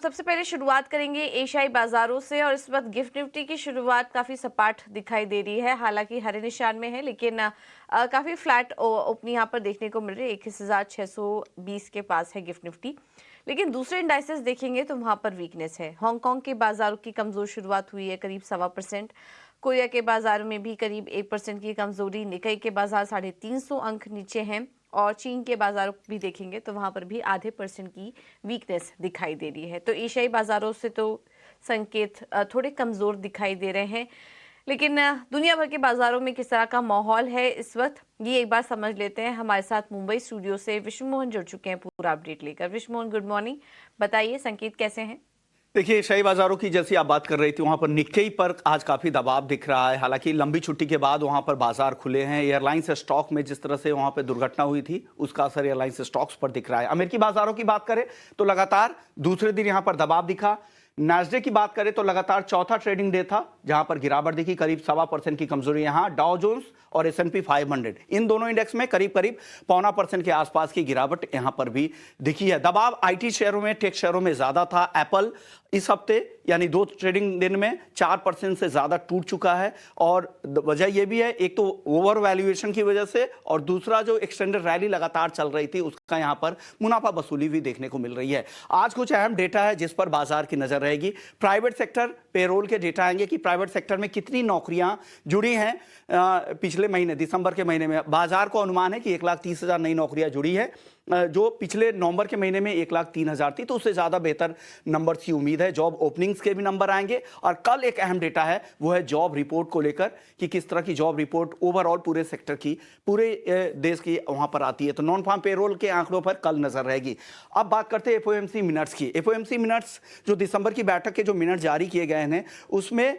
सबसे पहले शुरुआत करेंगे एशियाई बाजारों से और इस वक्त गिफ्ट निफ्टी की शुरुआत काफी सपाट दिखाई दे रही है। हालांकि हरे निशान में है लेकिन काफी फ्लैट ओपनिंग यहाँ पर देखने को मिल रही है। 21,620 के पास है गिफ्ट निफ्टी। लेकिन दूसरे इंडाइसेस देखेंगे तो वहां पर वीकनेस है। हांगकांग के बाजारों की कमजोर शुरुआत हुई है, करीब 1.25%। कोरिया के बाजारों में भी करीब 1% की कमजोरी। निकाई के बाजार 350 अंक नीचे हैं और चीन के बाजारों भी देखेंगे तो वहां पर भी आधे % की वीकनेस दिखाई दे रही है। तो एशियाई बाजारों से तो संकेत थोड़े कमजोर दिखाई दे रहे हैं। लेकिन दुनिया भर के बाजारों में किस तरह का माहौल है इस वक्त, ये एक बार समझ लेते हैं। हमारे साथ मुंबई स्टूडियो से विश्व मोहन जुड़ चुके हैं पूरा अपडेट लेकर। विश्व मोहन, गुड मॉर्निंग। बताइए संकेत कैसे हैं? देखिए, एशियाई बाजारों की जैसी आप बात कर रही थी, वहां पर निक्केई पर आज काफी दबाव दिख रहा है। हालांकि लंबी छुट्टी के बाद वहां पर बाजार खुले हैं। एयरलाइंस स्टॉक में जिस तरह से वहां पर दुर्घटना हुई थी, उसका असर एयरलाइंस स्टॉक्स पर दिख रहा है। अमेरिकी बाजारों की बात करें तो लगातार दूसरे दिन यहां पर दबाव दिखा। नैस्डैक की बात करें तो लगातार चौथा ट्रेडिंग डे था जहां पर गिरावट दिखी, करीब 1.25% की कमजोरी। यहां डाउ जोन्स और S&P 500 इन दोनों इंडेक्स में करीब 0.25% के आसपास की गिरावट यहां पर भी दिखी है। दबाव आईटी शेयरों में, टेक शेयरों में ज्यादा था। एप्पल इस हफ्ते यानी 2 ट्रेडिंग दिन में 4% से ज्यादा टूट चुका है और वजह यह भी है, एक तो ओवर वैल्यूएशन की वजह से और दूसरा जो एक्सटेंडेड रैली लगातार चल रही थी उसका यहां पर मुनाफा वसूली भी देखने को मिल रही है। आज कुछ अहम डेटा है जिस पर बाजार की नजर रहेगी। प्राइवेट सेक्टर पेरोल के डेटा आएंगे कि प्राइवेट सेक्टर में कितनी नौकरियां जुड़ी हैं। पिछले महीने दिसंबर के महीने में बाजार को अनुमान है कि 1,30,000 नई नौकरियां जुड़ी है, जो पिछले नवंबर के महीने में 1,03,000 थी, तो उससे ज्यादा बेहतर नंबर की उम्मीद है। जॉब ओपनिंग्स के भी नंबर आएंगे और कल एक अहम डेटा है, वो है जॉब रिपोर्ट को लेकर कि किस तरह की जॉब रिपोर्ट ओवरऑल पूरे सेक्टर की, पूरे देश की वहां पर आती है। तो नॉन फार्म पेरोल के आंकड़ों पर कल नजर रहेगी। अब बात करते हैं FOMC मिनट्स की। FOMC मिनट्स जो दिसंबर की बैठक के जो मिनट जारी किए गए हैं उसमें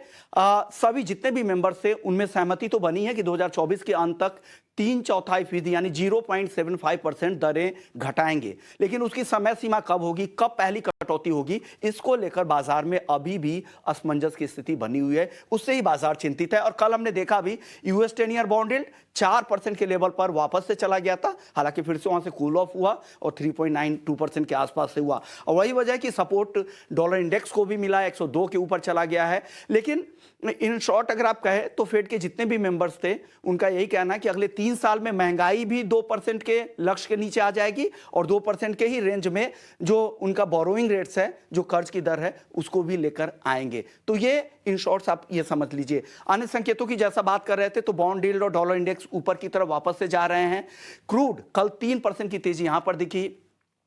सभी जितने भी मेंबर्स थे उनमें सहमति तो बनी है कि 2024 के अंत तक 3/4% यानी 0.75% दरें घटाएंगे। लेकिन उसकी समय सीमा कब होगी, कब पहली कटौती होगी, इसको लेकर बाजार में अभी भी असमंजस की स्थिति बनी हुई है। उससे ही बाजार चिंतित है। और कल हमने देखा भी US 10 ईयर बॉन्ड यील्ड 4% के लेवल पर वापस से चला गया था। हालांकि फिर से वहां से कूल ऑफ हुआ और 3.92% के आसपास से हुआ और वही वजह है कि सपोर्ट डॉलर इंडेक्स को भी मिला, 102 के ऊपर चला गया है। लेकिन इन शॉर्ट अगर आप कहें तो फेड के जितने भी मेंबर्स थे उनका यही कहना है कि अगले 3 साल में महंगाई भी 2% के लक्ष्य के नीचे आ जाएगी और 2% के ही रेंज में जो उनका बोरोइंग रेट्स है, जो कर्ज की दर है, उसको भी लेकर आएंगे। तो ये इन शॉर्ट्स आप ये समझ लीजिए। अन्य संकेतों की जैसा बात कर रहे थे तो बॉन्ड यील्ड और डॉलर इंडेक्स ऊपर की तरफ वापस से जा रहे हैं। क्रूड कल 3% की तेजी यहां पर दिखी।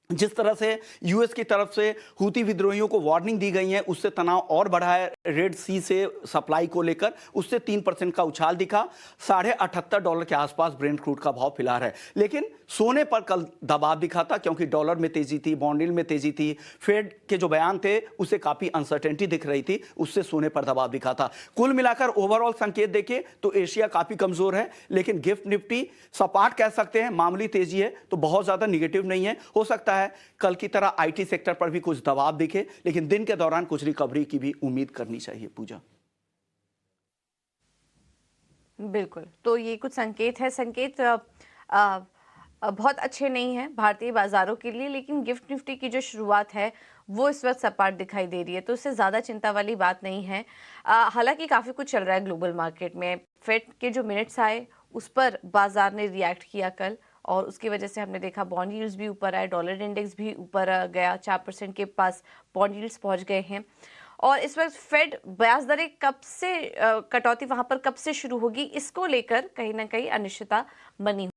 जिस तरह से यूएस की तरफ से हूती विद्रोहियों को वार्निंग दी गई है, उससे तनाव और बढ़ा है रेड सी से सप्लाई को लेकर, उससे 3% का उछाल दिखा। $78 के आसपास ब्रेंट क्रूड का भाव फिलहाल है। लेकिन सोने पर कल दबाव दिखा था क्योंकि डॉलर में तेजी थी, बॉन्ड यील्ड में तेजी थी, फेड के जो बयान थे उससे काफी अनसर्टेनिटी दिख रही थी, उससे सोने पर दबाव दिखा था। कुल मिलाकर ओवरऑल संकेत देखें तो एशिया काफी कमजोर है, लेकिन गिफ्ट निफ्टी सपाट कह सकते हैं, मामूली तेजी है, तो बहुत ज्यादा निगेटिव नहीं है। हो सकता है कल की तरह आईटी सेक्टर पर भी कुछ दबाव दिखे, लेकिन दिन के दौरान कुछ रिकवरी की भी उम्मीद करनी चाहिए। पूजा, बिल्कुल, तो ये कुछ संकेत है। संकेत बहुत अच्छे नहीं है भारतीय बाजारों के लिए, लेकिन गिफ्ट निफ्टी की जो शुरुआत है वो इस वक्त सपाट दिखाई दे रही है, तो उससे ज़्यादा चिंता वाली बात नहीं है। हालांकि काफ़ी कुछ चल रहा है ग्लोबल मार्केट में। फेड के जो मिनट्स आए उस पर बाजार ने रिएक्ट किया कल और उसकी वजह से हमने देखा बॉन्ड यील्ड्स भी ऊपर आए, डॉलर इंडेक्स भी ऊपर गया, 4% के पास बॉन्ड यील्ड्स पहुंच गए हैं। और इस वक्त फेड ब्याज दरें कब से कटौती वहां पर कब से शुरू होगी, इसको लेकर कहीं ना कहीं अनिश्चितता बनी